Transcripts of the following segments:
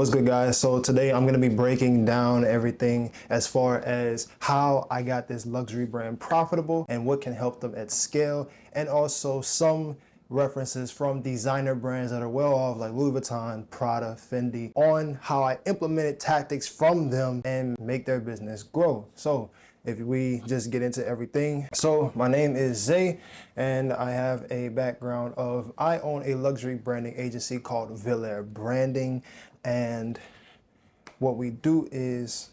What's good, guys? So today I'm going to be breaking down everything as far as how I got this luxury brand profitable and what can help them at scale, and also some references from designer brands that are well off like Louis Vuitton, Prada, Fendi, on how I implemented tactics from them and make their business grow. So if we just get into everything. So my name is Zay, and I have a background of, I own a luxury branding agency called Villaire Branding. And what we do is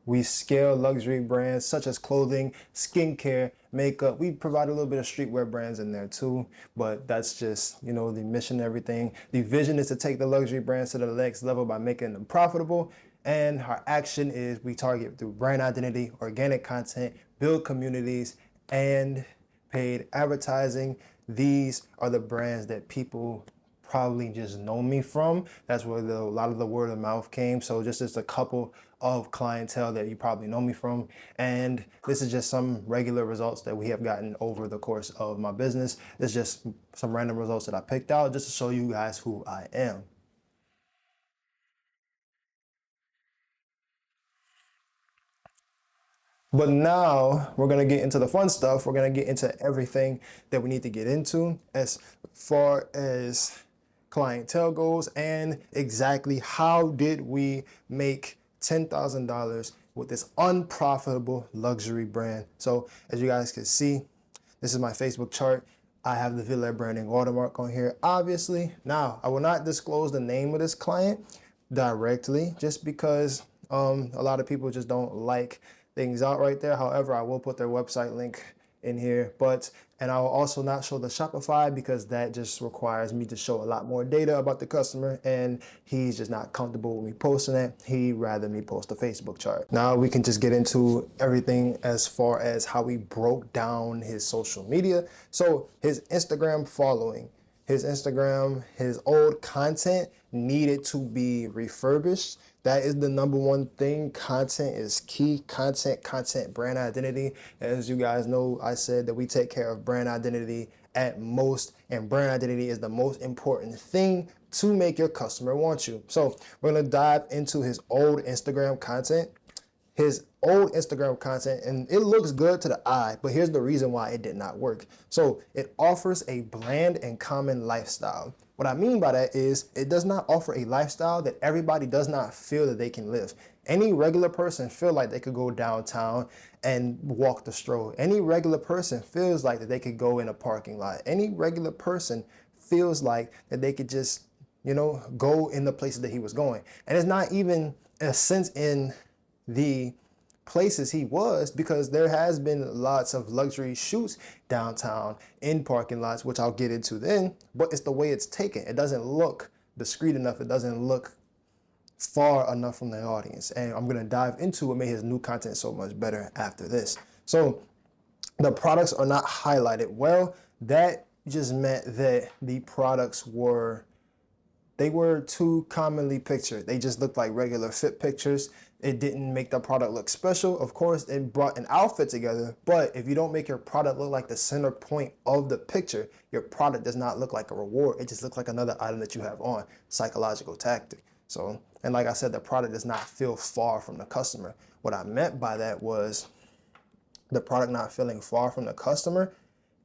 we scale luxury brands such as clothing, skincare, makeup. We provide a little bit of streetwear brands in there too, but that's just, the mission and everything. The vision is to take the luxury brands to the next level by making them profitable. And our action is we target through brand identity, organic content, build communities, and paid advertising. These are the brands that people probably just know me from. That's where a lot of the word of mouth came. So just as a couple of clientele that you probably know me from. And this is just some regular results that we have gotten over the course of my business. It's just some random results that I picked out just to show you guys who I am. But now we're gonna get into the fun stuff. We're gonna get into everything that we need to get into as far as clientele goes, and exactly how did we make $10,000 with this unprofitable luxury brand. So as you guys can see, this is my Facebook chart. I have the Villaire Branding watermark on here, obviously. Now, I will not disclose the name of this client directly just because a lot of people just don't like things out right there. However, I will put their website link in here, and I will also not show the Shopify because that just requires me to show a lot more data about the customer, and he's just not comfortable with me posting it. He'd rather me post a Facebook chart. Now we can just get into everything as far as how we broke down his social media. So his Instagram following, his old content needed to be refurbished. That is the number one thing. Content is key. Content, brand identity. As you guys know, I said that we take care of brand identity at most, and brand identity is the most important thing to make your customer want you. So we're gonna dive into his old Instagram content. And it looks good to the eye, but here's the reason why it did not work. So it offers a bland and common lifestyle. What I mean by that is it does not offer a lifestyle that everybody does not feel that they can live. Any regular person feel like they could go downtown and walk the stroll. Any regular person feels like that they could go in a parking lot. Any regular person feels like that they could just, go in the places that he was going. And it's not even a sense in the places he was, because there has been lots of luxury shoots downtown in parking lots, which I'll get into then, but it's the way it's taken. It doesn't look discreet enough. It doesn't look far enough from the audience. And I'm gonna dive into what made his new content so much better after this. So the products are not highlighted well. That just meant that the products were too commonly pictured. They just looked like regular fit pictures. It didn't make the product look special. Of course, it brought an outfit together, but if you don't make your product look like the center point of the picture, your product does not look like a reward. It just looks like another item that you have on. Psychological tactic. So, and like I said, the product does not feel far from the customer. What I meant by that was the product not feeling far from the customer,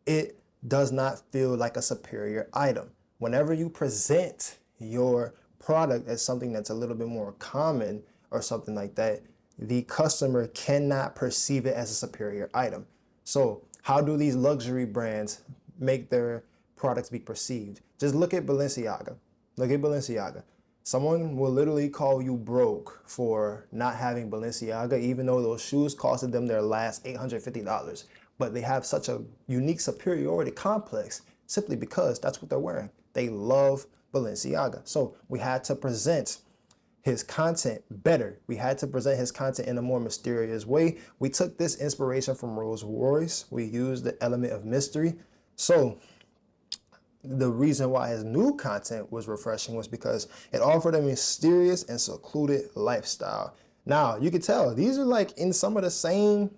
it does not feel like a superior item. Whenever you present your product as something that's a little bit more common or something like that, the customer cannot perceive it as a superior item. So how do these luxury brands make their products be perceived? Just look at Balenciaga. Look at Balenciaga. Someone will literally call you broke for not having Balenciaga, even though those shoes costed them their last $850. But they have such a unique superiority complex simply because that's what they're wearing. They love Balenciaga. So we had to present his content better. We had to present his content in a more mysterious way. We took this inspiration from Rolls Royce. We used the element of mystery. So the reason why his new content was refreshing was because it offered a mysterious and secluded lifestyle. Now, you can tell these are like in some of the same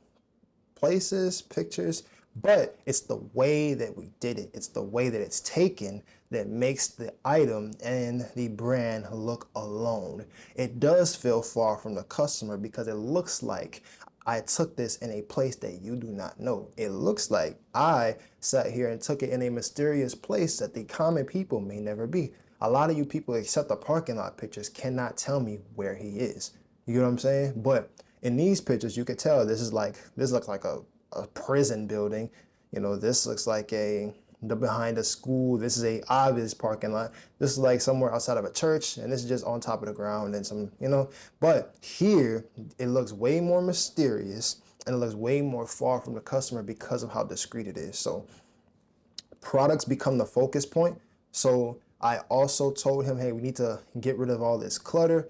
places, pictures, but it's the way that we did it. It's the way that it's taken that makes the item and the brand look alone. It does feel far from the customer because it looks like I took this in a place that you do not know. It looks like I sat here and took it in a mysterious place that the common people may never be. A lot of you people, except the parking lot pictures, cannot tell me where he is. You know what I'm saying? But in these pictures, you could tell this looks like a prison building. You know, this looks like the behind a school. This is a obvious parking lot. This is like somewhere outside of a church, and this is just on top of the ground and some, you know. But here, it looks way more mysterious and it looks way more far from the customer because of how discreet it is. So products become the focus point. So I also told him, hey, we need to get rid of all this clutter.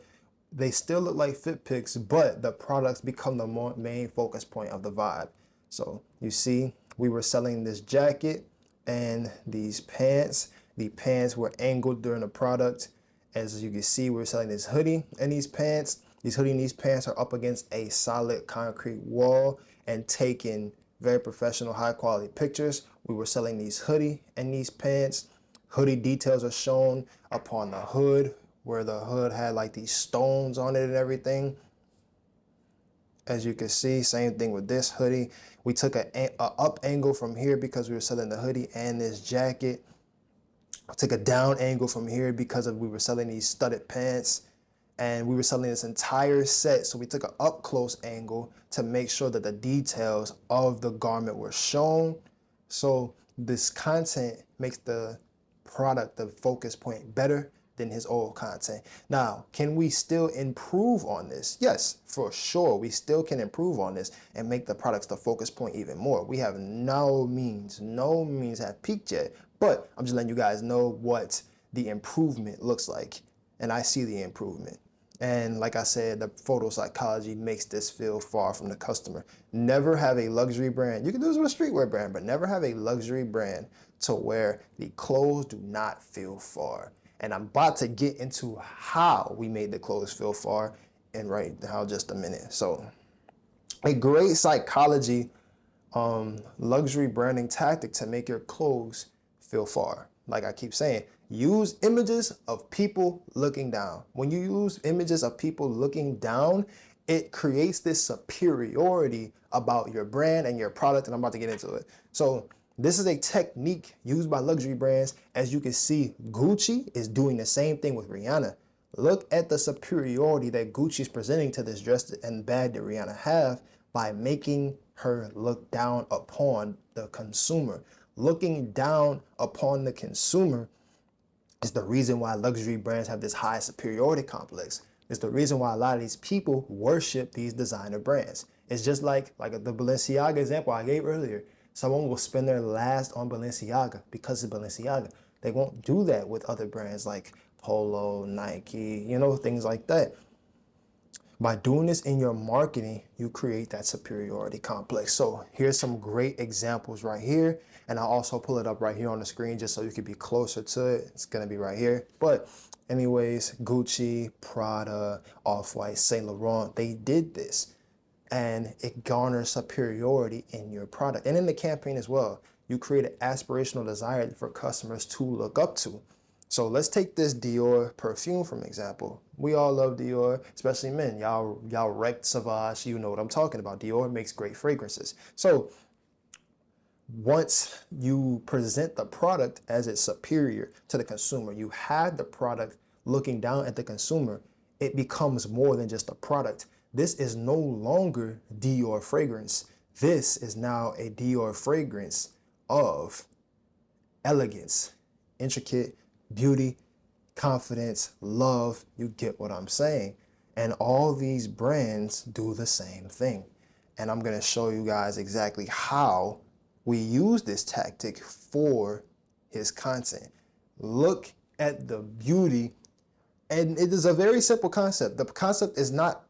They still look like fit pics, but the products become the main focus point of the vibe. So you see, we were selling this jacket and these pants. The pants were angled during the product. As you can see, we're selling this hoodie and these pants. These hoodie and these pants are up against a solid concrete wall and taking very professional, high quality pictures. We were selling these hoodie and these pants. Hoodie details are shown upon the hood, where the hood had like these stones on it and everything. As you can see, same thing with this hoodie. We took a up angle from here because we were selling the hoodie and this jacket. I took a down angle from here because we were selling these studded pants, and we were selling this entire set. So we took an up close angle to make sure that the details of the garment were shown. So this content makes the product the focus point better than his old content. Now, can we still improve on this? Yes, for sure. We still can improve on this and make the products the focus point even more. We have no means have peaked yet, but I'm just letting you guys know what the improvement looks like. And I see the improvement. And like I said, the photo psychology makes this feel far from the customer. Never have a luxury brand. You can do this with a streetwear brand, but never have a luxury brand to where the clothes do not feel far. And I'm about to get into how we made the clothes feel far in right now, just a minute. So a great psychology luxury branding tactic to make your clothes feel far. Like I keep saying, use images of people looking down. When you use images of people looking down, it creates this superiority about your brand and your product, and I'm about to get into it. So this is a technique used by luxury brands. As you can see, Gucci is doing the same thing with Rihanna. Look at the superiority that Gucci is presenting to this dress and bag that Rihanna have by making her look down upon the consumer. Looking down upon the consumer is the reason why luxury brands have this high superiority complex. It's the reason why a lot of these people worship these designer brands. It's just like the Balenciaga example I gave earlier. Someone will spend their last on Balenciaga because of Balenciaga. They won't do that with other brands like Polo, Nike, you know, things like that. By doing this in your marketing, you create that superiority complex. So here's some great examples right here. And I'll also pull it up right here on the screen just so you can be closer to it. It's gonna be right here. But anyways, Gucci, Prada, Off-White, Saint Laurent, they did this. And it garners superiority in your product and in the campaign as well. You create an aspirational desire for customers to look up to. So let's take this Dior perfume from example. We all love Dior, especially men. Y'all wrecked Sauvage, you know what I'm talking about. Dior makes great fragrances. So once you present the product as it's superior to the consumer, you have the product looking down at the consumer, it becomes more than just a product. This is no longer Dior fragrance. This is now a Dior fragrance of elegance, intricate beauty, confidence, love. You get what I'm saying. And all these brands do the same thing. And I'm gonna show you guys exactly how we use this tactic for his content. Look at the beauty. And it is a very simple concept. The concept is not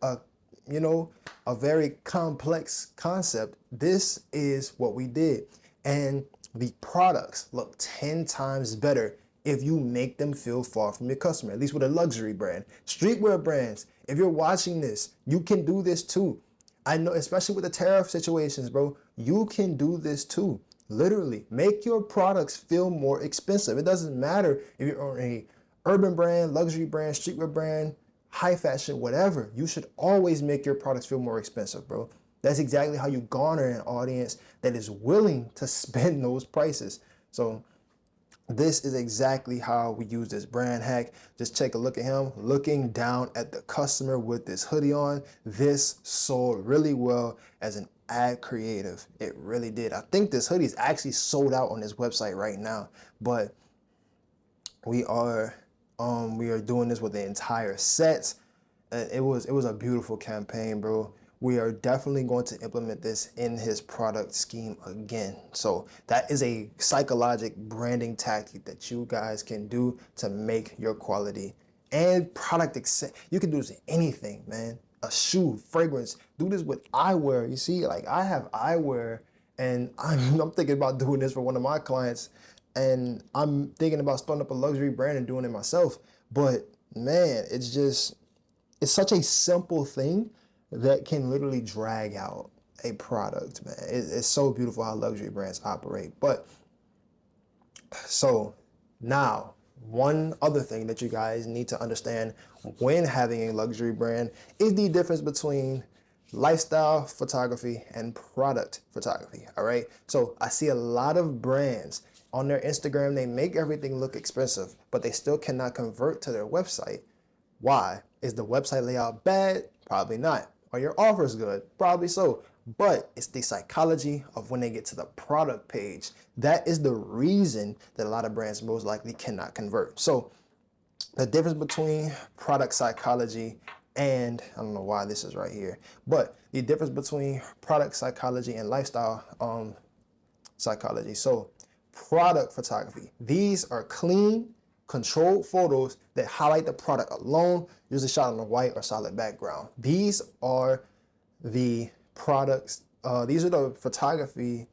a, you know, a very complex concept. This is what we did. And the products look 10 times better if you make them feel far from your customer, at least with a luxury brand. Streetwear brands, if you're watching this, you can do this too. I know, especially with the tariff situations, bro, you can do this too. Literally, make your products feel more expensive. It doesn't matter if you're on a urban brand, luxury brand, streetwear brand, high fashion, whatever. You should always make your products feel more expensive, bro. That's exactly how you garner an audience that is willing to spend those prices. So this is exactly how we use this brand hack. Just take a look at him looking down at the customer with this hoodie on. This sold really well as an ad creative. It really did. I think this hoodie is actually sold out on this website right now, but we are doing this with the entire set. It was a beautiful campaign, bro. We are definitely going to implement this in his product scheme again. So that is a psychological branding tactic that you guys can do to make your quality and product you can do this with anything, man. A shoe, fragrance. Do this with eyewear. You see, like I have eyewear, and I'm thinking about doing this for one of my clients, and I'm thinking about starting up a luxury brand and doing it myself. But man, it's such a simple thing that can literally drag out a product, man. It's so beautiful how luxury brands operate. But so now, one other thing that you guys need to understand when having a luxury brand is the difference between lifestyle photography and product photography, all right? So I see a lot of brands on their Instagram, they make everything look expensive, but they still cannot convert to their website. Why? Is the website layout bad? Probably not. Are your offers good? Probably so. But it's the psychology of when they get to the product page. That is the reason that a lot of brands most likely cannot convert. So the difference between product psychology and, I don't know why this is right here, but the difference between product psychology and lifestyle psychology. So product photography, these are clean, controlled photos that highlight the product alone, usually shot on a white or solid background. These are the products, these are the photography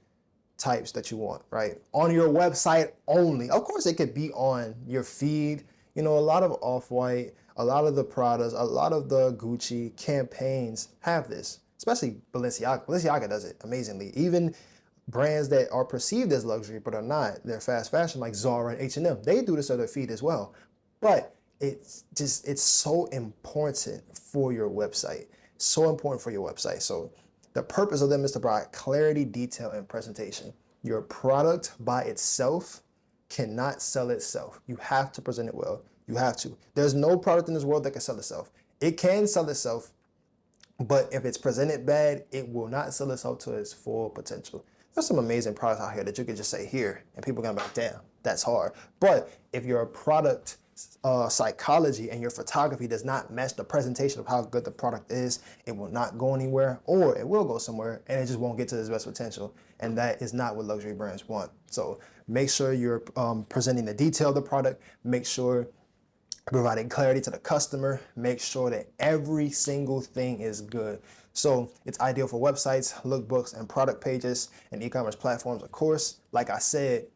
types that you want, right? On your website only. Of course, it could be on your feed. You know, a lot of Off-White, a lot of the Pradas, a lot of the Gucci campaigns have this, especially Balenciaga. Balenciaga does it amazingly. Even brands that are perceived as luxury but are not, they're fast fashion like Zara and H&M. They do this on their feed as well. But it's so important for your website. So important for your website. So the purpose of them is to provide clarity, detail, and presentation. Your product by itself cannot sell itself. You have to present it well. You have to. There's no product in this world that can sell itself. It can sell itself, but if it's presented bad, it will not sell itself to its full potential. There's some amazing products out here that you can just say here, and people are gonna be like, damn, that's hard. But if your product psychology and your photography does not match the presentation of how good the product is, it will not go anywhere, or it will go somewhere and it just won't get to its best potential. And that is not what luxury brands want. So make sure you're presenting the detail of the product, make sure providing clarity to the customer, make sure that every single thing is good. So it's ideal for websites, lookbooks, and product pages and e-commerce platforms, of course. Like I said,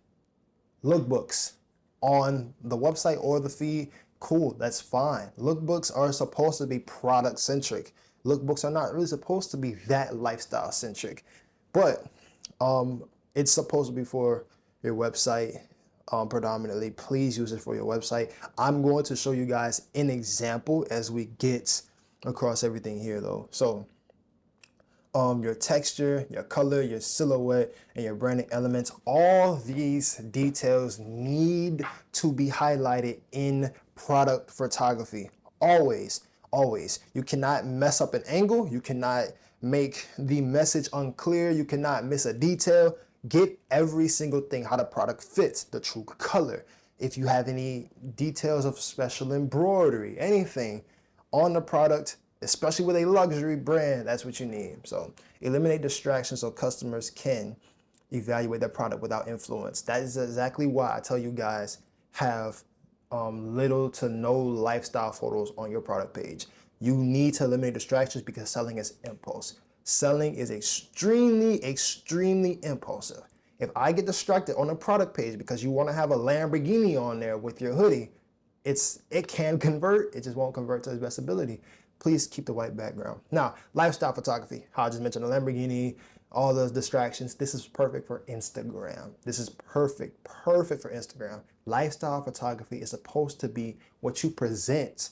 lookbooks on the website or the feed, cool, that's fine. Lookbooks are supposed to be product centric. Lookbooks are not really supposed to be that lifestyle centric, but it's supposed to be for your website predominantly. Please use it for your website. I'm going to show you guys an example as we get across everything here though. So your texture, your color, your silhouette, and your branding elements, all these details need to be highlighted in product photography. Always, always. You cannot mess up an angle. You cannot make the message unclear. You cannot miss a detail. Get every single thing, how the product fits, the true color. If you have any details of special embroidery, anything on the product, especially with a luxury brand, that's what you need. So eliminate distractions so customers can evaluate their product without influence. That is exactly why I tell you guys have little to no lifestyle photos on your product page. You need to eliminate distractions because selling is impulse. Selling is extremely, extremely impulsive. If I get distracted on a product page because you want to have a Lamborghini on there with your hoodie, it can convert, it just won't convert to its best ability. Please keep the white background. Now, lifestyle photography, how I just mentioned the Lamborghini, all those distractions. This is perfect for Instagram. This is perfect for Instagram. Lifestyle photography is supposed to be what you present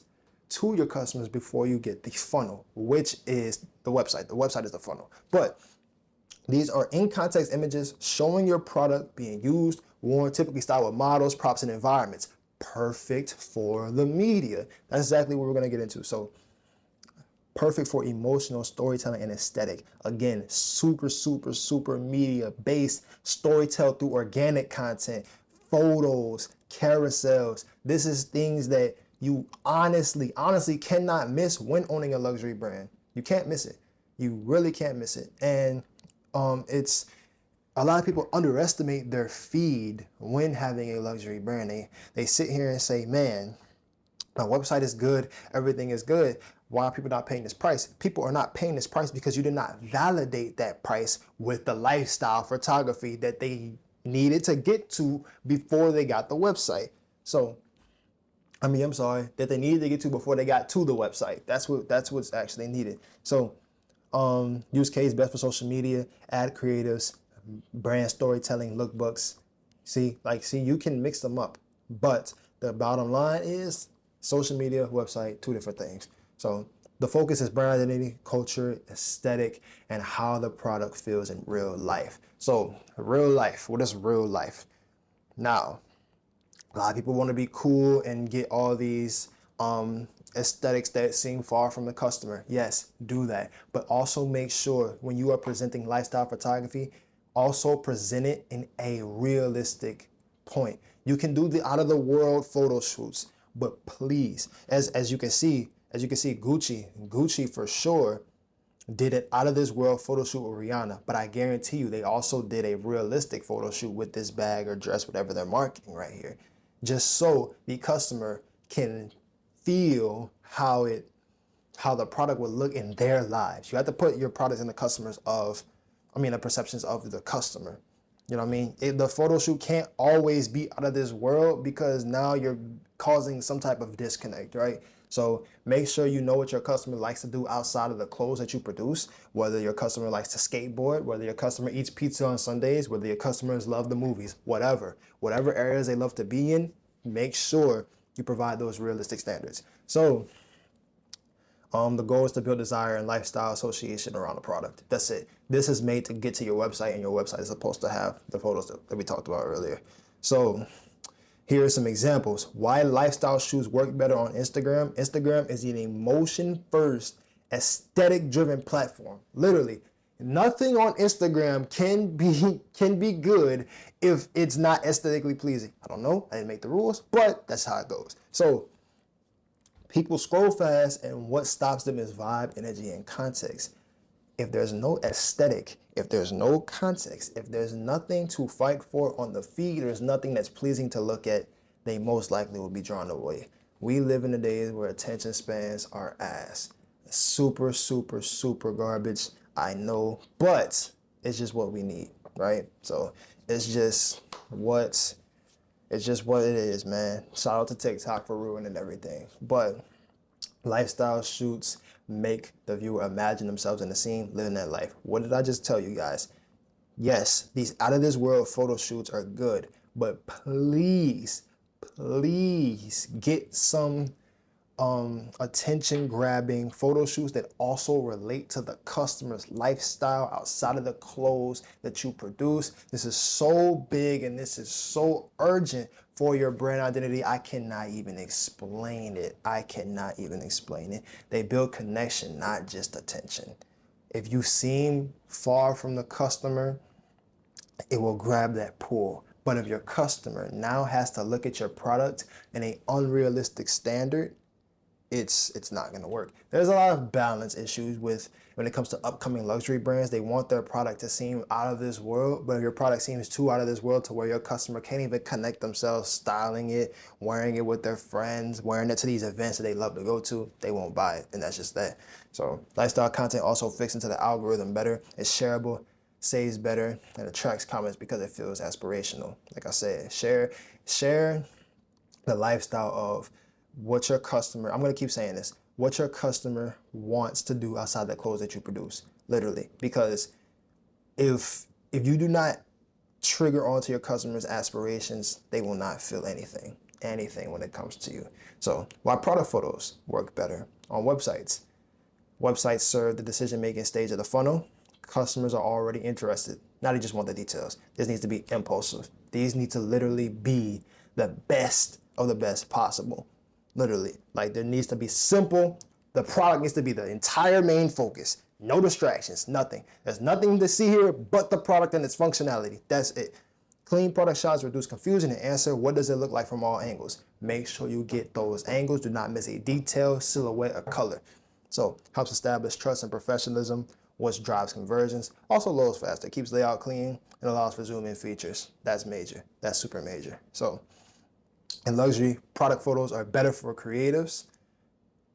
to your customers before you get the funnel, which is the website. The website is the funnel. But these are in-context images showing your product being used, worn, typically styled with models, props, and environments. Perfect for the media. That's exactly what we're going to get into. So perfect for emotional storytelling and aesthetic. Again, super media based. Storytell through organic content, photos, carousels. This is things that you honestly cannot miss when owning a luxury brand. You can't miss it. You really can't miss it. And it's a lot of people underestimate their feed when having a luxury brand. They sit here and say, man, my website is good, everything is good. Why are people not paying this price? People are not paying this price because you did not validate that price with the lifestyle photography that they needed to get to before they got the website. So, that they needed to get to before they got to the website. That's what's actually needed. So, use case best for social media, ad creatives, brand storytelling, lookbooks. See, you can mix them up, but the bottom line is social media, website, two different things. So the focus is brand identity, culture, aesthetic, and how the product feels in real life. So real life, what is real life? Now, a lot of people want to be cool and get all these aesthetics that seem far from the customer. Yes, do that. But also make sure when you are presenting lifestyle photography, also present it in a realistic point. You can do the out of the world photo shoots, but please, as you can see, Gucci for sure did an out of this world photo shoot with Rihanna, but I guarantee you they also did a realistic photo shoot with this bag or dress, whatever they're marketing right here, just so the customer can feel how the product would look in their lives. You have to put your products in the the perceptions of the customer. You know what I mean? The photo shoot can't always be out of this world because now you're causing some type of disconnect, right? So make sure you know what your customer likes to do outside of the clothes that you produce, whether your customer likes to skateboard, whether your customer eats pizza on Sundays, whether your customers love the movies, whatever areas they love to be in, make sure you provide those realistic standards. So the goal is to build desire and lifestyle association around the product. That's it. This is made to get to your website, and your website is supposed to have the photos that we talked about earlier. So here are some examples. Why lifestyle shoots work better on Instagram. Instagram is an emotion-first, aesthetic-driven platform. Literally, nothing on Instagram can be good if it's not aesthetically pleasing. I don't know. I didn't make the rules, but that's how it goes. So people scroll fast, and what stops them is vibe, energy, and context. If there's no aesthetic, if there's no context, if there's nothing to fight for on the feed, there's nothing that's pleasing to look at, they most likely will be drawn away. We live in the days where attention spans are ass. Super garbage, I know, but it's just what we need, right? So it's just what it is, man. Shout out to TikTok for ruining everything. But lifestyle shoots make the viewer imagine themselves in the scene, living that life. What did I just tell you guys? Yes, these out of this world photo shoots are good, but please get some attention grabbing photo shoots that also relate to the customer's lifestyle outside of the clothes that you produce. This is so big and this is so urgent for your brand identity. I cannot even explain it. They build connection, not just attention. If you seem far from the customer, it will grab that pull. But if your customer now has to look at your product in an unrealistic standard, it's not going to work. There's a lot of balance issues when it comes to upcoming luxury brands. They want their product to seem out of this world, but if your product seems too out of this world to where your customer can't even connect themselves styling it, wearing it with their friends, wearing it to these events that they love to go to, they won't buy it, and that's just that. So lifestyle content also fits into the algorithm better. It's shareable, saves better, and attracts comments because it feels aspirational. Like I said, share the lifestyle of what your customer, I'm going to keep saying this, what your customer wants to do outside the clothes that you produce, literally, because if you do not trigger onto your customers' aspirations, they will not feel anything when it comes to you. So why product photos work better on websites? Websites serve the decision-making stage of the funnel. Customers are already interested. Now they just want the details. This needs to be impulsive. These need to literally be the best of the best possible. Literally, like there needs to be simple. The product needs to be the entire main focus. No distractions, nothing. There's nothing to see here but the product and its functionality. That's it. Clean product shots reduce confusion and answer what does it look like from all angles. Make sure you get those angles. Do not miss a detail, silhouette, or color. So helps establish trust and professionalism, which drives conversions. Also loads faster, keeps layout clean, and allows for zoom in features. That's major. That's super major. So in luxury, product photos are better for creatives.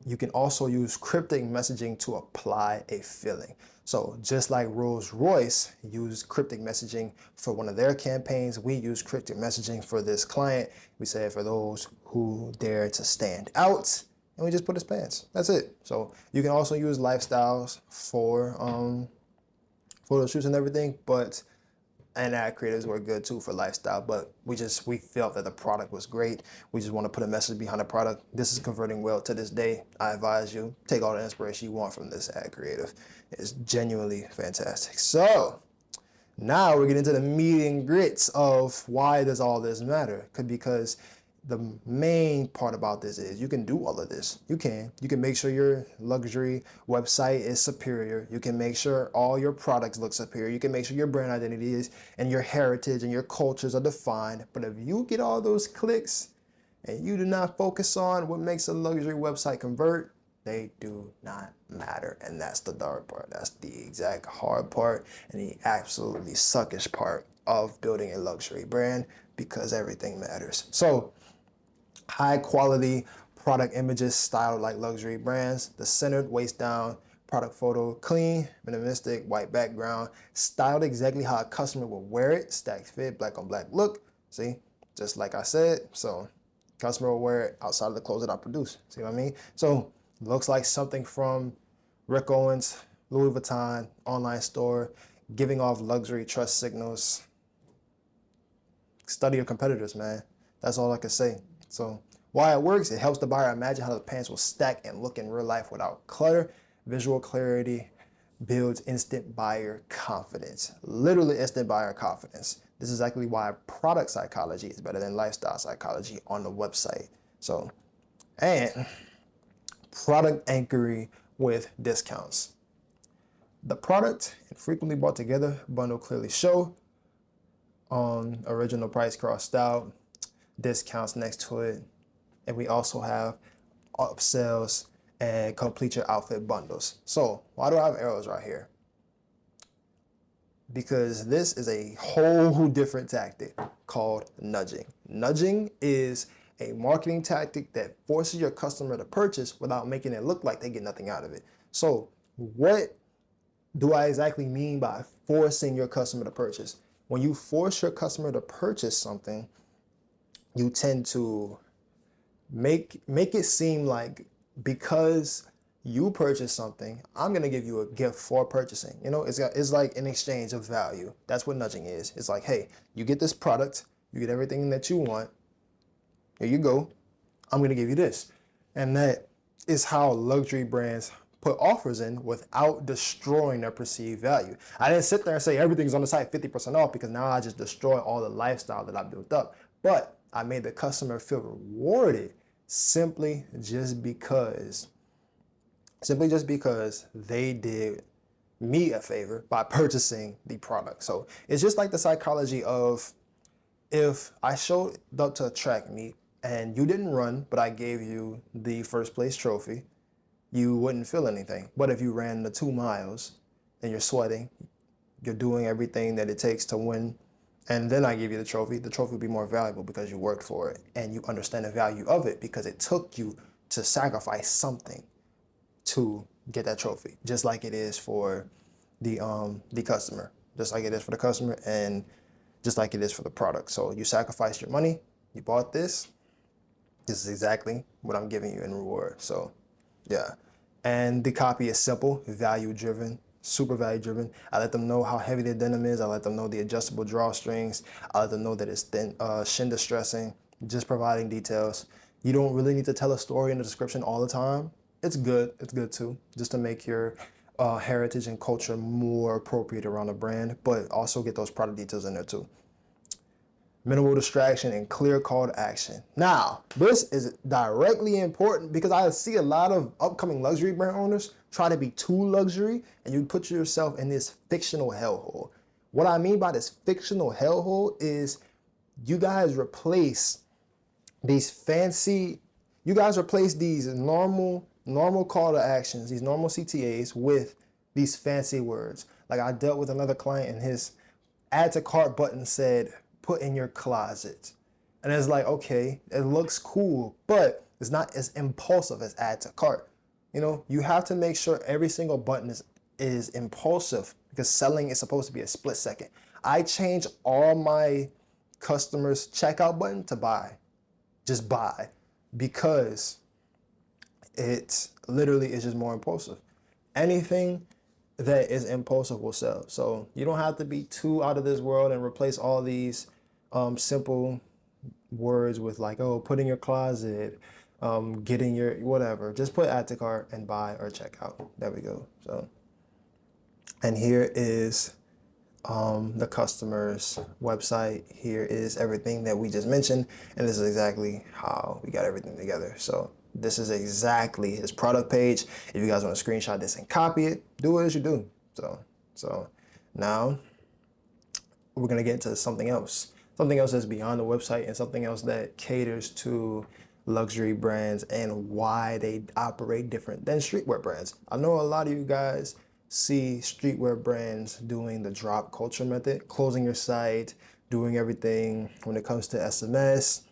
You can also use cryptic messaging to apply a feeling. So just like Rolls-Royce used cryptic messaging for one of their campaigns, we use cryptic messaging for this client. We said for those who dare to stand out, and we just put his pants. That's it. So you can also use lifestyles for photo shoots and everything, and ad creatives were good too for lifestyle, but we felt that the product was great. We just want to put a message behind the product. This is converting well to this day. I advise you, take all the inspiration you want from this ad creative. It's genuinely fantastic. So now we're getting to the meat and grits of why does all this matter? Because the main part about this is you can do all of this. You can make sure your luxury website is superior. You can make sure all your products look superior. You can make sure your brand identity is and your heritage and your cultures are defined. But if you get all those clicks and you do not focus on what makes a luxury website convert, they do not matter. And that's the dark part. That's the exact hard part and the absolutely suckish part of building a luxury brand, because everything matters. So high quality product images styled like luxury brands. The centered waist down product photo, clean, minimalistic, white background, styled exactly how a customer would wear it. Stacked fit, black on black look. See, just like I said. So customer will wear it outside of the clothes that I produce. See what I mean? So looks like something from Rick Owens, Louis Vuitton, online store, giving off luxury trust signals. Study your competitors, man. That's all I can say. So why it works, it helps the buyer imagine how the pants will stack and look in real life without clutter. Visual clarity builds instant buyer confidence. Literally instant buyer confidence. This is exactly why product psychology is better than lifestyle psychology on the website. So, and product anchoring with discounts. The product and frequently bought together bundle clearly show on original price crossed out, discounts next to it, and we also have upsells and complete your outfit bundles. So why do I have arrows right here? Because this is a whole different tactic called nudging. Nudging is a marketing tactic that forces your customer to purchase without making it look like they get nothing out of it. So what do I exactly mean by forcing your customer to purchase? When you force your customer to purchase something, you tend to make it seem like because you purchase something, I'm gonna give you a gift for purchasing. You know, it's like an exchange of value. That's what nudging is. It's like, hey, you get this product, you get everything that you want. Here you go. I'm gonna give you this. And that is how luxury brands put offers in without destroying their perceived value. I didn't sit there and say everything's on the site 50% off, because now I just destroy all the lifestyle that I built up. But I made the customer feel rewarded simply just because they did me a favor by purchasing the product. So it's just like the psychology of, if I showed up to a track meet and you didn't run, but I gave you the first place trophy, you wouldn't feel anything. But if you ran the 2 miles and you're sweating, you're doing everything that it takes to win, and then I give you the trophy will be more valuable because you worked for it and you understand the value of it because it took you to sacrifice something to get that trophy, just like it is for the customer, just like it is for the customer and just like it is for the product. So you sacrificed your money, you bought this. This is exactly what I'm giving you in reward. So yeah. And the copy is simple, value driven, super value driven. I let them know how heavy the denim is. I let them know the adjustable drawstrings. I let them know that it's thin, shin distressing, just providing details. You don't really need to tell a story in the description all the time. It's good too, just to make your heritage and culture more appropriate around the brand, but also get those product details in there too. Minimal distraction and clear call to action. Now, this is directly important because I see a lot of upcoming luxury brand owners try to be too luxury and you put yourself in this fictional hellhole. What I mean by this fictional hellhole is you guys replace these normal call to actions, these normal CTAs with these fancy words. Like I dealt with another client and his add to cart button said, put in your closet. And it's like, okay, it looks cool, but it's not as impulsive as add to cart. You know, you have to make sure every single button is impulsive because selling is supposed to be a split second. I change all my customers' checkout button to buy. Just buy, because it literally is just more impulsive. Anything that is impulsive will sell. So you don't have to be too out of this world and replace all these simple words with like, oh, put in your closet, getting your whatever. Just put add to cart and buy or check out. There we go. So, and here is the customer's website. Here is everything that we just mentioned, and this is exactly how we got everything together. So this is exactly his product page. If you guys want to screenshot this and copy it, do it as you do. So now we're gonna get into something else that's beyond the website and something else that caters to luxury brands and why they operate different than streetwear brands. I know a lot of you guys see streetwear brands doing the drop culture method, closing your site, doing everything when it comes to SMS,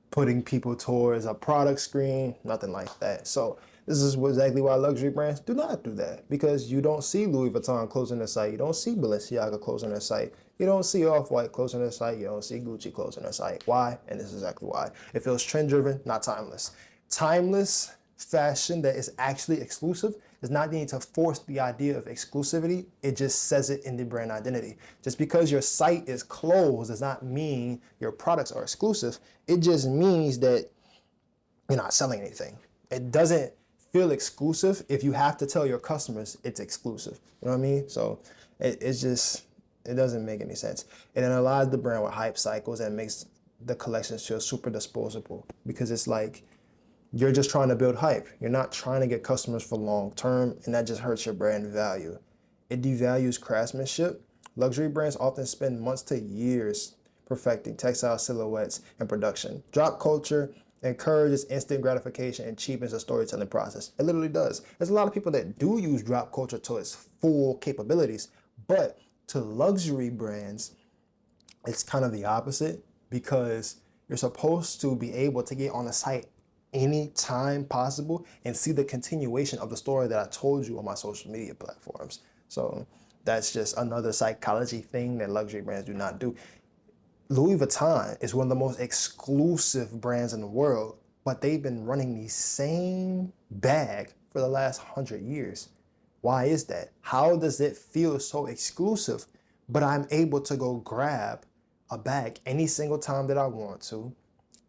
putting people towards a product screen, nothing like that. So this is exactly why luxury brands do not do that, because you don't see Louis Vuitton closing their site, you don't see Balenciaga closing their site, you don't see Off-White closing their site, you don't see Gucci closing their site. Why? And this is exactly why. It feels trend driven, not timeless. Timeless fashion that is actually exclusive is not needing to force the idea of exclusivity. It just says it in the brand identity. Just because your site is closed does not mean your products are exclusive. It just means that you're not selling anything. It doesn't feel exclusive if you have to tell your customers it's exclusive. You know what I mean? So it doesn't make any sense. And it allows the brand with hype cycles and makes the collections feel super disposable, because it's like, you're just trying to build hype. You're not trying to get customers for long term, and that just hurts your brand value. It devalues craftsmanship. Luxury brands often spend months to years perfecting textile silhouettes and production. Drop culture encourages instant gratification and cheapens the storytelling process. It literally does. There's a lot of people that do use drop culture to its full capabilities, but to luxury brands, it's kind of the opposite, because you're supposed to be able to get on a site any time possible and see the continuation of the story that I told you on my social media platforms. So that's just another psychology thing that luxury brands do not do. Louis Vuitton is one of the most exclusive brands in the world, but they've been running the same bag for the last 100 years. Why is that? How does it feel so exclusive, but I'm able to go grab a bag any single time that I want to?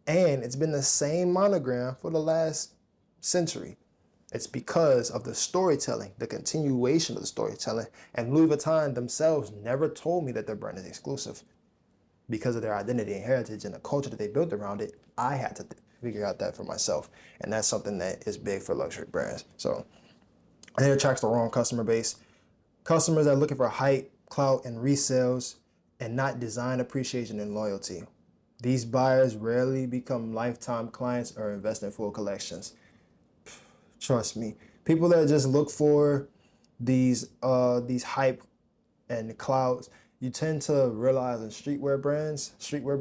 And it's been the same monogram for the last century. It's because of the storytelling, the continuation of the storytelling. And Louis Vuitton themselves never told me that their brand is exclusive. Because of their identity and heritage and the culture that they built around it, I had to figure out that for myself. And that's something that is big for luxury brands. So, and it attracts the wrong customer base. Customers that are looking for hype, clout, and resales, and not design appreciation and loyalty. These buyers rarely become lifetime clients or invest in full collections. Trust me, people that just look for these hype and clouds, you tend to realize in streetwear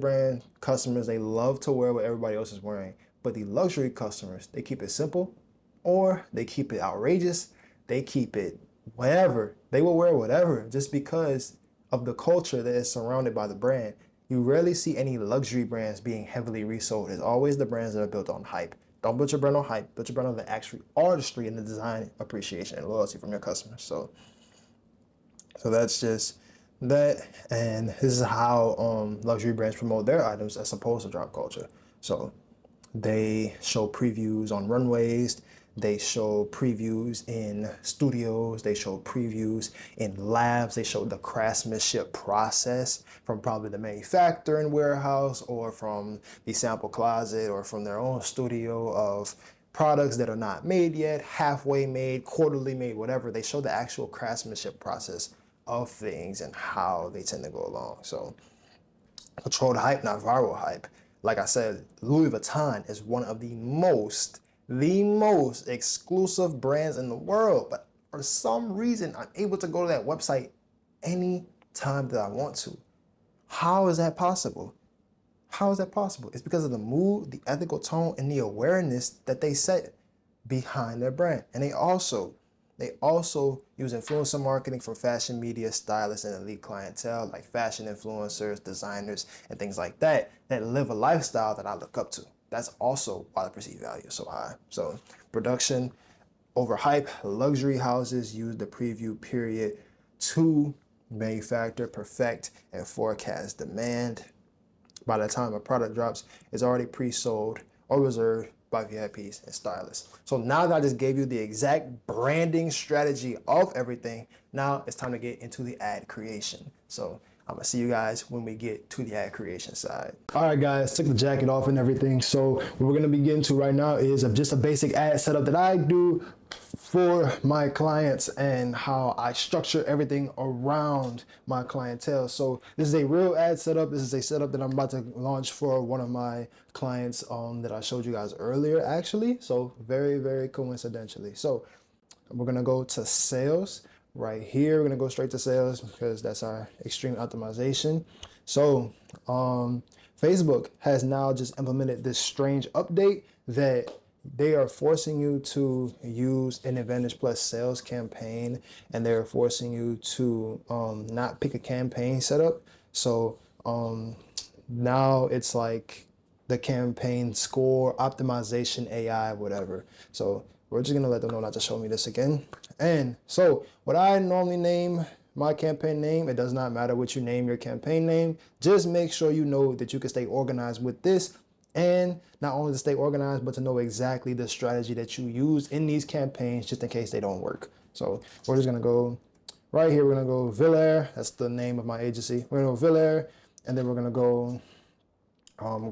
brand customers, they love to wear what everybody else is wearing. But the luxury customers, they keep it simple, or they keep it outrageous, they keep it whatever. They will wear whatever just because of the culture that is surrounded by the brand. You rarely see any luxury brands being heavily resold. It's always the brands that are built on hype. Don't build your brand on hype, build your brand on the actual artistry and the design appreciation and loyalty from your customers. So So that's just that, and this is how luxury brands promote their items as opposed to drop culture. So they show previews on runways, they show previews in studios, they show previews in labs, they show the craftsmanship process from probably the manufacturing warehouse or from the sample closet or from their own studio of products that are not made yet, halfway made, quarterly made, whatever. They show the actual craftsmanship process of things and how they tend to go along. So controlled hype, not viral hype. Like I said, Louis Vuitton is one of the most exclusive brands in the world. But for some reason, I'm able to go to that website any time that I want to. How is that possible? How is that possible? It's because of the mood, the ethical tone, and the awareness that they set behind their brand. And they also use influencer marketing for fashion media stylists and elite clientele like fashion influencers, designers, and things like that live a lifestyle that I look up to. That's also why the perceived value is so high. So production over hype, luxury houses use the preview period to manufacture, perfect, and forecast demand. By the time a product drops, it's already pre-sold or reserved by VIPs and stylists. So now that I just gave you the exact branding strategy of everything, now it's time to get into the ad creation. So I'm gonna see you guys when we get to the ad creation side. All right, guys, took the jacket off and everything. So what we're gonna begin to right now is just a basic ad setup that I do for my clients and how I structure everything around my clientele. So this is a real ad setup. This is a setup that I'm about to launch for one of my clients that I showed you guys earlier, actually. So very, very coincidentally. So we're gonna go to sales right here. We're gonna go straight to sales because that's our extreme optimization. So Facebook has now just implemented this strange update that they are forcing you to use an Advantage Plus sales campaign, and they're forcing you to not pick a campaign setup. So now it's like the campaign score, optimization, AI, whatever. So we're just gonna let them know not to show me this again. And so what I normally name my campaign name, it does not matter what you name your campaign name. Just make sure you know that you can stay organized with this, and not only to stay organized, but to know exactly the strategy that you use in these campaigns just in case they don't work. So we're just gonna go right here. We're gonna go Villair. That's the name of my agency. We're gonna go Villair, and then we're gonna go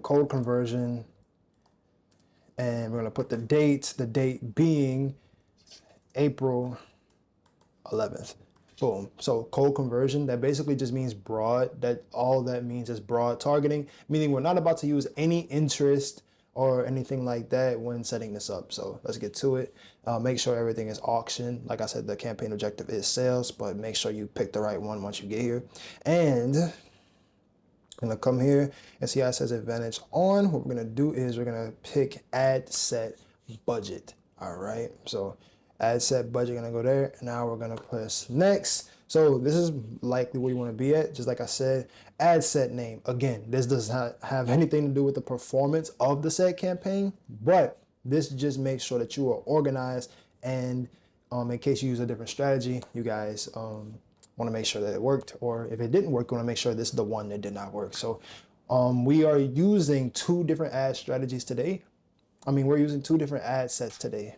code conversion, and we're gonna put the date being April 11th. Boom. So code conversion, that basically just means broad. That all that means is broad targeting, meaning we're not about to use any interest or anything like that when setting this up. So let's get to it. Make sure everything is auction. Like I said, the campaign objective is sales, but make sure you pick the right one once you get here. And I'm gonna come here and see how it says Advantage on. What we're gonna do is we're gonna pick ad set budget. All right, so ad set budget, gonna go there. And now we're gonna press next. So this is likely where you wanna be at. Just like I said, ad set name. Again, this does not have anything to do with the performance of the said campaign, but this just makes sure that you are organized, and in case you use a different strategy, you guys want to make sure that it worked, or if it didn't work, you want to make sure this is the one that did not work. So we are using two different ad strategies today. We're using two different ad sets today.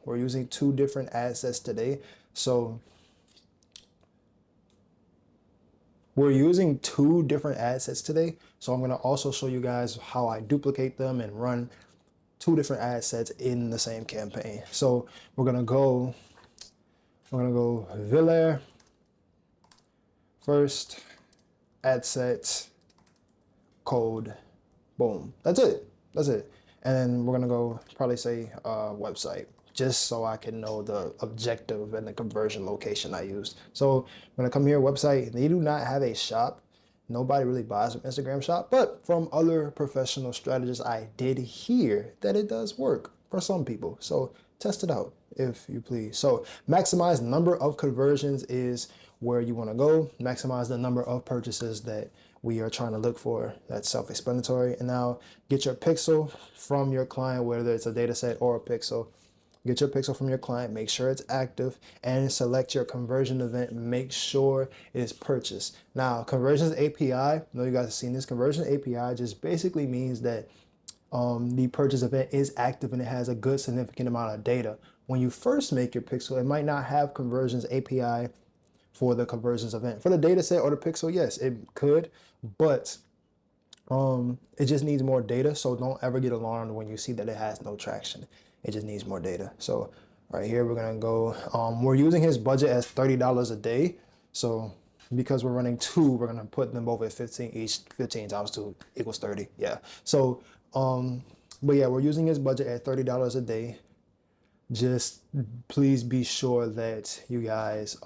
So we're using two different ad sets today. So I'm going to also show you guys how I duplicate them and run two different ad sets in the same campaign. So we're going to go Villair first, ad set, code, boom. That's it. And then we're gonna go probably say website, just so I can know the objective and the conversion location I used. So I'm gonna come here, website. They do not have a shop. Nobody really buys from Instagram shop, but from other professional strategists, I did hear that it does work for some people. So test it out if you please. So maximize number of conversions is where you want to go. Maximize the number of purchases that we are trying to look for. That's self-explanatory. And now get your pixel from your client, whether it's a data set or a pixel. get your pixel from your client, make sure it's active, and select your conversion event. Make sure it's purchased. Now, conversions API, I know you guys have seen this. Conversion API just basically means that the purchase event is active and it has a good significant amount of data. When you first make your pixel, it might not have conversions API for the conversions event. For the data set or the pixel, yes, it could, but it just needs more data. So don't ever get alarmed when you see that it has no traction. It just needs more data. So right here, we're gonna go, we're using his budget as $30 a day. So because we're running two, we're gonna put them both at 15 each. 15 times 2 equals 30. Yeah. So, but yeah, we're using his budget at $30 a day. Just please be sure that you guys,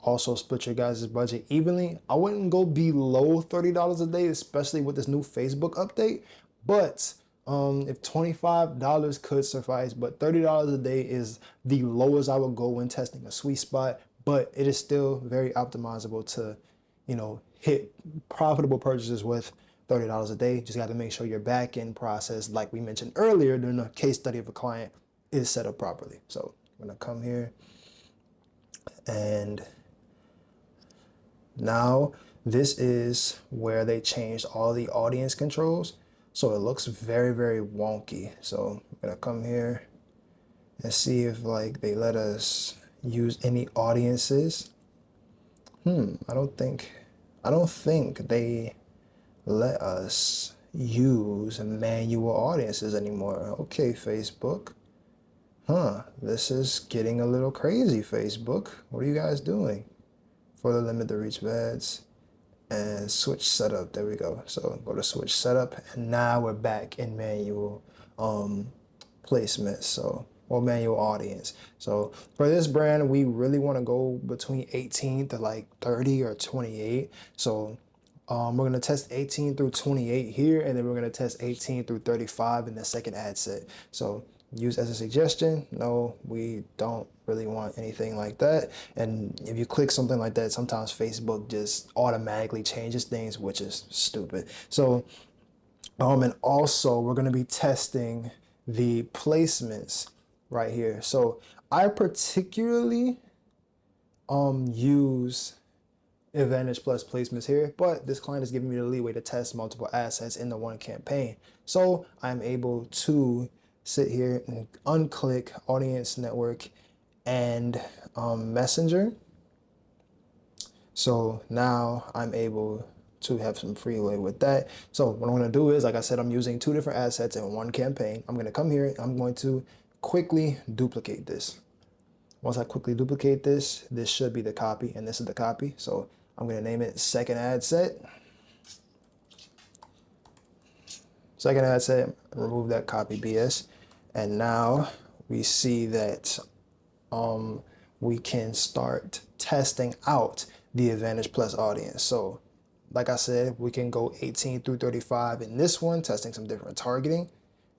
also split your guys' budget evenly. I wouldn't go below $30 a day, especially with this new Facebook update. But if $25 could suffice, but $30 a day is the lowest I would go when testing a sweet spot. But it is still very optimizable to, hit profitable purchases with $30 a day. Just got to make sure your back end process, like we mentioned earlier during the case study of a client, is set up properly. So I'm gonna come here, and now this is where they changed all the audience controls. So it looks very, very wonky. So I'm gonna come here and see if they let us use any audiences. I don't think they let us use manual audiences anymore. Okay, Facebook. This is getting a little crazy, Facebook. What are you guys doing? Further limit the reach of ads and switch setup. There we go. So go to switch setup, and now we're back in manual placement. So, or manual audience. So for this brand, we really want to go between 18 to 30 or 28. So we're going to test 18 through 28 here, and then we're going to test 18 through 35 in the second ad set. So use as a suggestion. No, we don't really want anything like that. And if you click something like that, sometimes Facebook just automatically changes things, which is stupid. So, and also we're going to be testing the placements right here. So I particularly use Advantage Plus placements here, but this client is giving me the leeway to test multiple assets in the one campaign. So I'm able to sit here and unclick Audience Network and Messenger. So now I'm able to have some freeway with that. So what I'm gonna do is, like I said, I'm using two different assets in one campaign. I'm gonna come here, I'm going to quickly duplicate this. Once I quickly duplicate this, this should be the copy, and this is the copy. So I'm gonna name it second ad set. Second ad set, remove that copy BS. And now we see that we can start testing out the Advantage Plus audience. So like I said, we can go 18 through 35 in this one, testing some different targeting.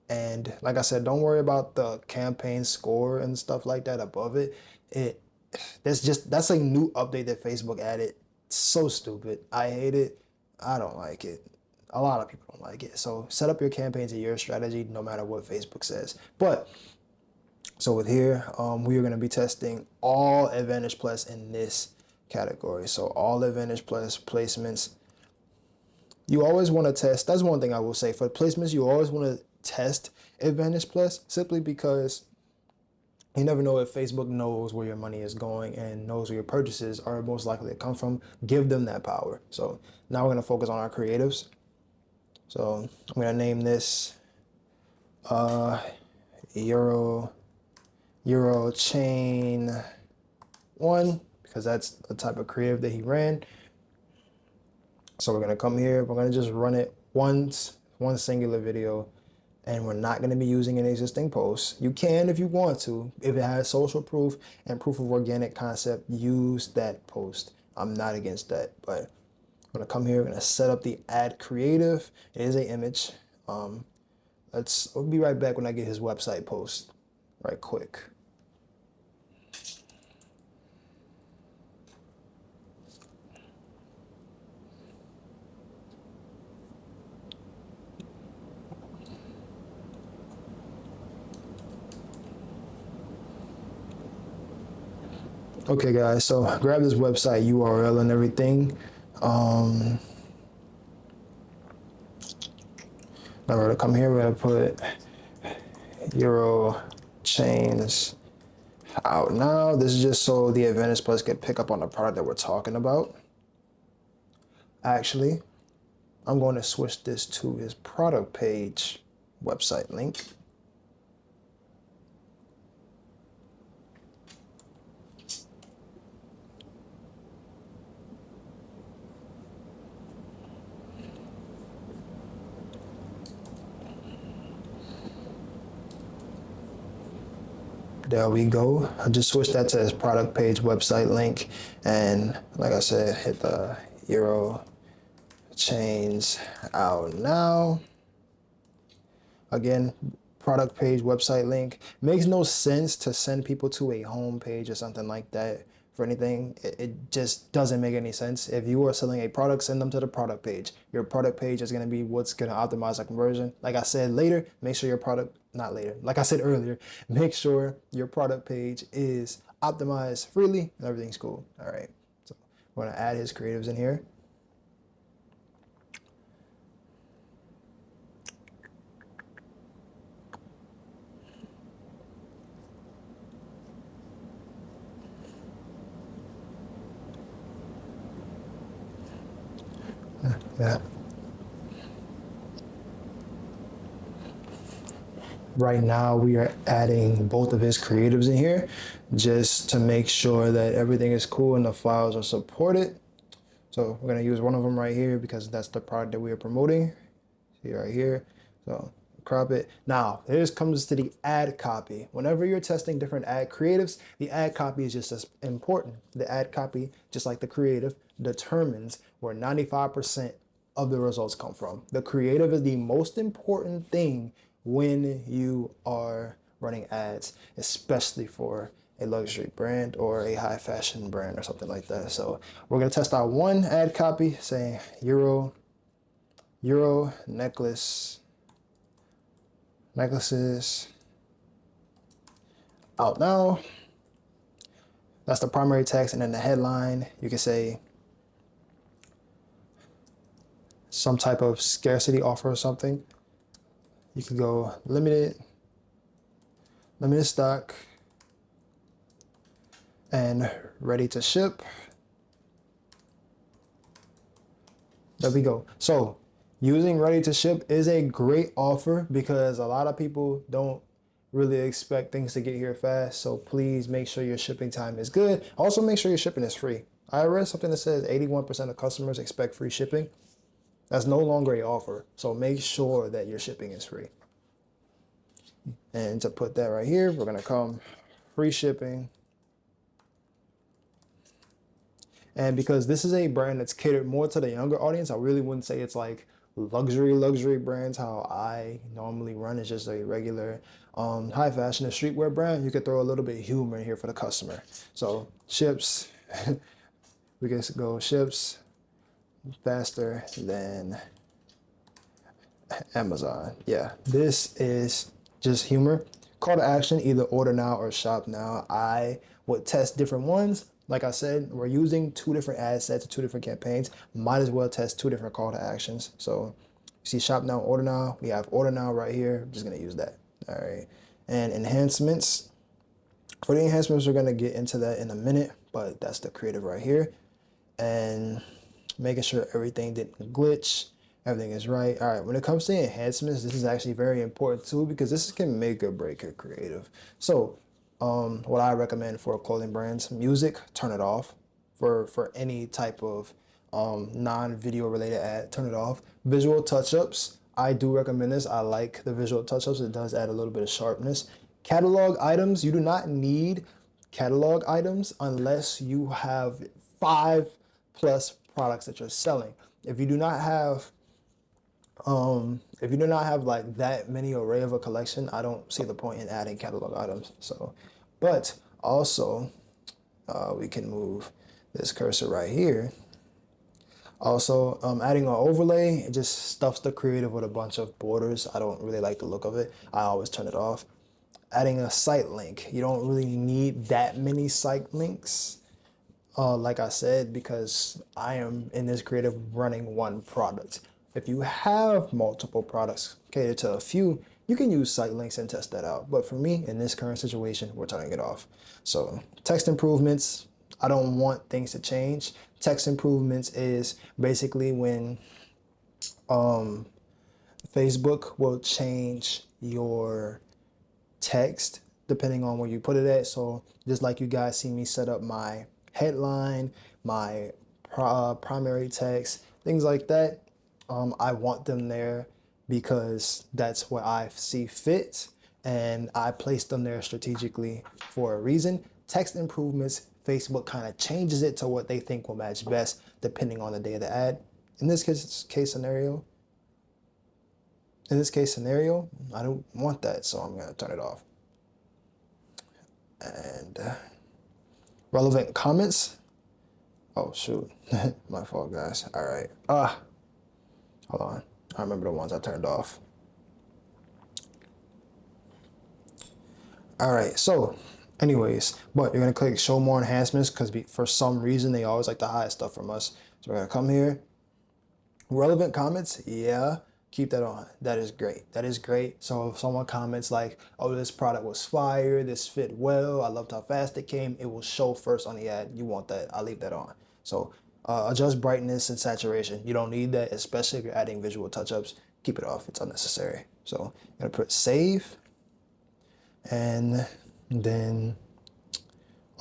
And like I said, don't worry about the campaign score and stuff like that above it. That's a new update that Facebook added. It's so stupid. I hate it. I don't like it. A lot of people don't like it. So set up your campaign to your strategy, no matter what Facebook says. But so with here, we are going to be testing all Advantage Plus in this category. So all Advantage Plus placements. You always want to test. That's one thing I will say for placements. You always want to test Advantage Plus, simply because you never know if Facebook knows where your money is going and knows where your purchases are most likely to come from. Give them that power. So now we're going to focus on our creatives. So I'm going to name this Euro Chain 1, because that's the type of creative that he ran. So we're going to come here. We're going to just run it once, one singular video. And we're not going to be using an existing post. You can if you want to. If it has social proof and proof of organic concept, use that post. I'm not against that. But I'm going to come here. We're going to set up the ad creative. It is an image. We'll be right back when I get his website post right quick. Okay, guys, so grab this website URL and everything. Now we're gonna come here, we're gonna put Euro chains out now. This is just so the Advantage Plus can pick up on the product that we're talking about. Actually, I'm going to switch this to his product page website link. There we go. I just switched that to his product page website link. And like I said, hit the Euro chains out now. Again, product page website link. Makes no sense to send people to a home page or something like that for anything. It just doesn't make any sense. If you are selling a product, send them to the product page. Your product page is going to be what's going to optimize the conversion. Like I said later, make sure your product, not later, like I said earlier, make sure your product page is optimized freely and everything's cool. All right, so we're going to add his creatives in here. Yeah. Right now, we are adding both of his creatives in here just to make sure that everything is cool and the files are supported. So we're gonna use one of them right here because that's the product that we are promoting. See right here. So crop it. Now, this comes to the ad copy. Whenever you're testing different ad creatives, the ad copy is just as important. The ad copy, just like the creative, determines where 95% of the results come from. The creative is the most important thing when you are running ads, especially for a luxury brand or a high fashion brand or something like that. So we're gonna test out one ad copy saying Euro necklaces out now. That's the primary text, and then the headline, you can say some type of scarcity offer or something. You can go limited stock, and ready to ship. There we go. So using ready to ship is a great offer because a lot of people don't really expect things to get here fast. So please make sure your shipping time is good. Also make sure your shipping is free. I read something that says 81% of customers expect free shipping. That's no longer an offer. So make sure that your shipping is free. And to put that right here, we're gonna come free shipping. And because this is a brand that's catered more to the younger audience, I really wouldn't say it's like luxury brands, how I normally run. It's just a regular high fashion and streetwear brand. You could throw a little bit of humor in here for the customer. So ships, we can go ships faster than Amazon. Yeah, this is just humor. Call to action, either order now or shop now. I would test different ones. Like I said, we're using two different ad sets, two different campaigns. Might as well test two different call to actions. So you see shop now, order now. We have order now right here. I'm just gonna use that. All right. And enhancements. For the enhancements, we're gonna get into that in a minute, but that's the creative right here. And making sure everything didn't glitch, everything is right. All right, when it comes to enhancements, this is actually very important too because this can make or break your creative. So what I recommend for clothing brands, music, turn it off. For any type of non-video related ad, turn it off. Visual touch-ups, I do recommend this. I like the visual touch-ups. It does add a little bit of sharpness. Catalog items, you do not need catalog items unless you have 5+ products that you're selling. If you do not have like that many array of a collection, I don't see the point in adding catalog items. So, but also we can move this cursor right here. Also, adding an overlay, it just stuffs the creative with a bunch of borders. I don't really like the look of it. I always turn it off. adding a site link. You don't really need that many site links. Like I said, because I am in this creative running one product. If you have multiple products catered to a few, you can use site links and test that out. But for me, in this current situation, we're turning it off. So text improvements, I don't want things to change. Text improvements is basically when Facebook will change your text depending on where you put it at. So just like you guys see me set up my headline, my primary text, things like that, I want them there because that's what I see fit, and I place them there strategically for a reason. Text improvements, Facebook kind of changes it to what they think will match best depending on the day of the ad. In this case scenario, I don't want that, so I'm gonna turn it off. And relevant comments. Oh shoot, my fault, guys. All right. Hold on. I remember the ones I turned off. All right. So, anyways, but you're gonna click show more enhancements because for some reason they always like to hide stuff from us. So we're gonna come here. Relevant comments, yeah, keep that on. That is great. That is great. So if someone comments like, oh, this product was fire, this fit well, I loved how fast it came, it will show first on the ad. You want that. I'll leave that on. So adjust brightness and saturation. You don't need that, especially if you're adding visual touch-ups. Keep it off. It's unnecessary. So I'm going to put save. And then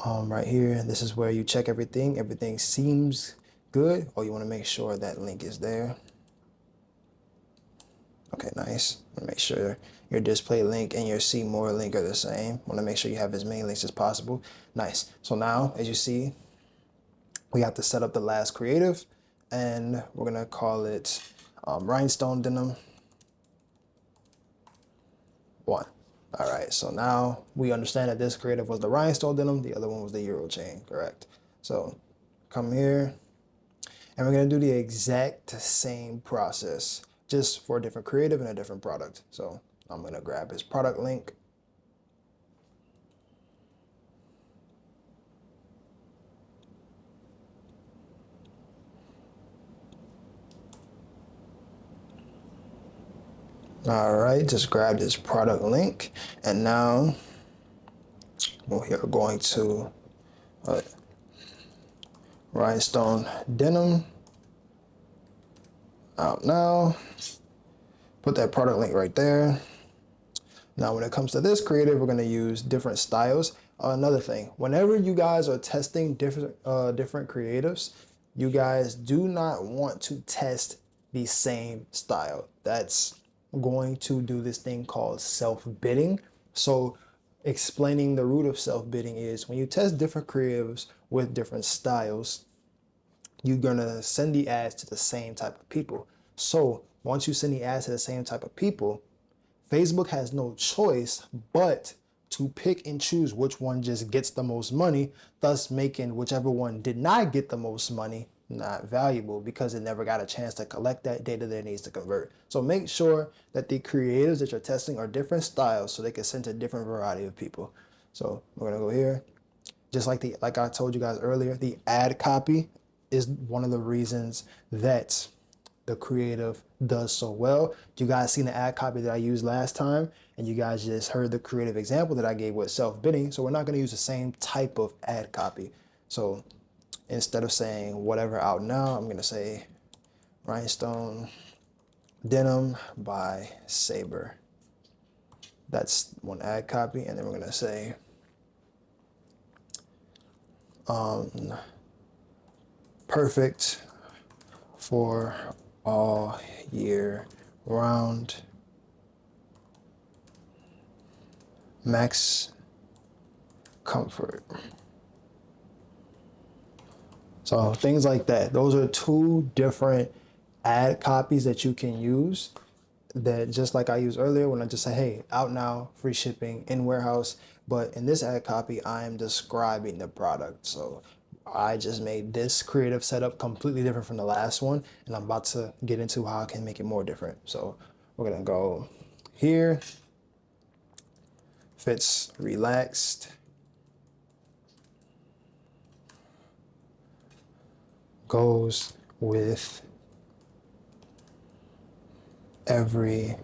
right here, this is where you check everything. Everything seems good. Oh, you want to make sure that link is there. Okay, nice. Make sure your display link and your see more link are the same. Want to make sure you have as many links as possible. Nice. So now, as you see, we have to set up the last creative, and we're gonna call it Rhinestone Denim 1. All right, so now we understand that this creative was the Rhinestone Denim, the other one was the Euro chain, correct? So come here, and we're gonna do the exact same process, just for a different creative and a different product. So I'm gonna grab his product link. All right, just grab this product link, and now we are going to Rhinestone Denim out now. Put that product link right there. Now, when it comes to this creative, we're going to use different styles. Another thing, whenever you guys are testing different creatives, you guys do not want to test the same style. That's going to do this thing called self-bidding. So explaining the root of self-bidding is when you test different creatives with different styles, you're gonna send the ads to the same type of people. So once you send the ads to the same type of people, Facebook has no choice but to pick and choose which one just gets the most money, thus making whichever one did not get the most money not valuable because it never got a chance to collect that data that it needs to convert. So make sure that the creatives that you're testing are different styles so they can send to a different variety of people. So we're gonna go here. Just like I told you guys earlier, the ad copy is one of the reasons that the creative does so well. You guys seen the ad copy that I used last time, and you guys just heard the creative example that I gave with self-bidding. So we're not gonna use the same type of ad copy. So instead of saying whatever out now, I'm gonna say Rhinestone Denim by Saber. That's one ad copy, and then we're gonna say perfect for all year round, max comfort. So things like that. Those are two different ad copies that you can use that just like I used earlier when I just say, hey, out now, free shipping, in warehouse. But in this ad copy, I am describing the product. So I just made this creative setup completely different from the last one, and I'm about to get into how I can make it more different. So we're gonna go here, fits relaxed. Goes with every,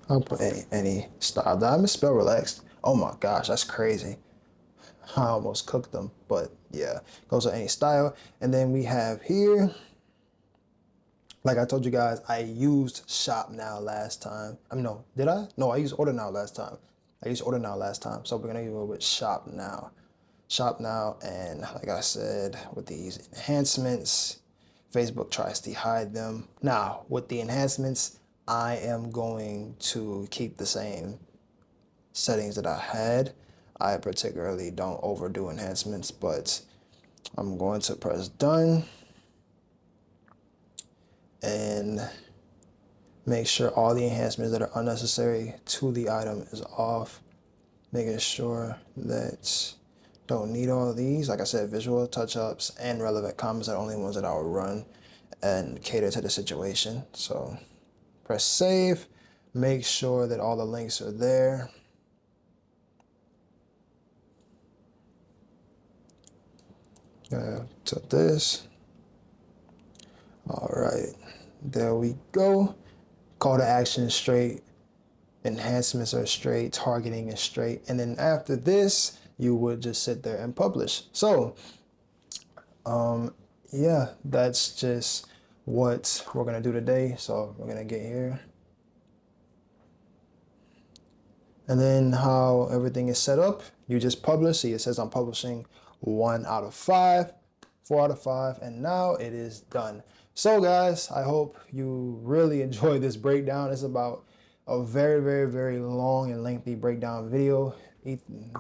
I'll put any style. Did I misspell relaxed? Oh my gosh, that's crazy. I almost cooked them, but yeah, goes with any style. And then we have here, like I told you guys, I used Shop Now last time. No, did I? No, I used Order Now last time. So we're gonna go with Shop Now. Shop Now, and like I said, with these enhancements, Facebook tries to hide them. Now, with the enhancements, I am going to keep the same settings that I had. I particularly don't overdo enhancements, but I'm going to press done and make sure all the enhancements that are unnecessary to the item is off, making sure that don't need all of these. Like I said, visual touch-ups and relevant comments are the only ones that I will run and cater to the situation. So press save, make sure that all the links are there. To this. All right, there we go. Call to action is straight, enhancements are straight, targeting is straight, and then after this, you would just sit there and publish. So, yeah, that's just what we're gonna do today. So we're gonna get here. And then how everything is set up, you just publish. See, it says I'm publishing 1 out of 5, 4 out of 5, and now it is done. So guys, I hope you really enjoyed this breakdown. It's about a very, very, very long and lengthy breakdown video.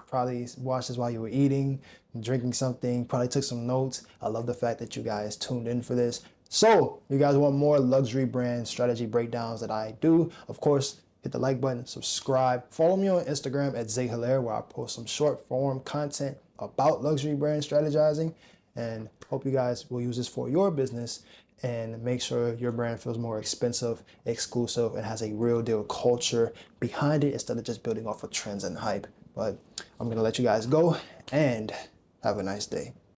Probably watched this while you were eating, drinking something, probably took some notes. I love the fact that you guys tuned in for this. So you guys want more luxury brand strategy breakdowns that I do, of course, hit the like button, subscribe, follow me on Instagram at ZayHilaire, where I post some short form content about luxury brand strategizing, and hope you guys will use this for your business and make sure your brand feels more expensive, exclusive, and has a real deal culture behind it instead of just building off of trends and hype. But I'm gonna let you guys go and have a nice day.